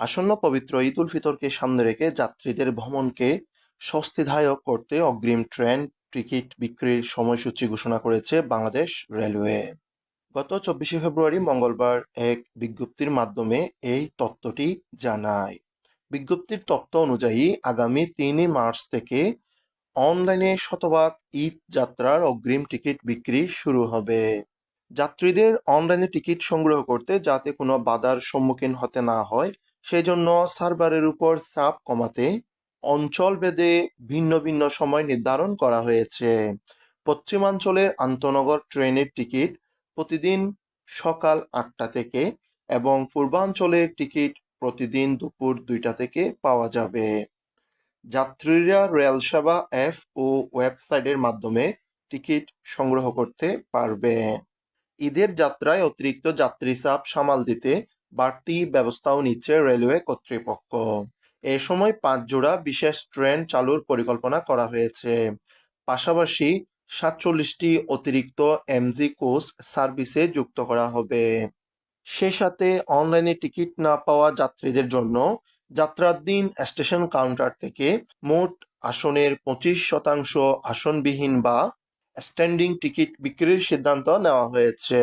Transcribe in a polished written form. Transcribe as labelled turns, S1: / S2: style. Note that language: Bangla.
S1: আসন্ন পবিত্র ঈদ উল ফিতরকে সামনে রেখে যাত্রীদের ভ্রমণকে স্বস্তিদায়ক করতে অগ্রিম ট্রেন টিকিট বিক্রির সময়সূচি ঘোষণা করেছে বাংলাদেশ রেলওয়ে। গত 24শে ফেব্রুয়ারি মঙ্গলবার এক বিজ্ঞপ্তির মাধ্যমে এই তথ্যটি জানায়। বিজ্ঞপ্তির তথ্য অনুযায়ী আগামী 3 মার্চ থেকে অনলাইনে শতভাগ ঈদ যাত্রার অগ্রিম টিকিট বিক্রি শুরু হবে। যাত্রীদের অনলাইনে টিকিট সংগ্রহ করতে যাতে কোনো বাধার সম্মুখীন হতে না হয় সেজন্য সার্ভারের উপর চাপ কমাতে অঞ্চলভেদে ভিন্ন ভিন্ন সময় নির্ধারণ করা হয়েছে। পশ্চিমাঞ্চলের আন্তনগর ট্রেনের টিকিট প্রতিদিন সকাল 8টা থেকে এবং পূর্বাঞ্চলের টিকিট প্রতিদিন দুপুর 2টা থেকে পাওয়া যাবে। যাত্রীরা রেল সেবা অ্যাপ ও ওয়েবসাইটের মাধ্যমে টিকিট সংগ্রহ করতে পারবে। ঈদের যাত্রায় অতিরিক্ত যাত্রী চাপ সামাল দিতে বাড়তি ব্যবস্থাও নিচ্ছে রেলওয়ে কর্তৃপক্ষ। এ সময় 5 জোড়া বিশেষ ট্রেন চালুর পরিকল্পনা করা হয়েছে। পাশাপাশি 47টি অতিরিক্ত এমজি কোচ সার্ভিসে যুক্ত করা হবে। সে সাথে অনলাইনে টিকিট না পাওয়া যাত্রীদের জন্য যাত্রার দিন স্টেশন কাউন্টার থেকে মোট আসনের 25% আসনবিহীন বা স্ট্যান্ডিং টিকিট বিক্রির সিদ্ধান্ত নেওয়া হয়েছে।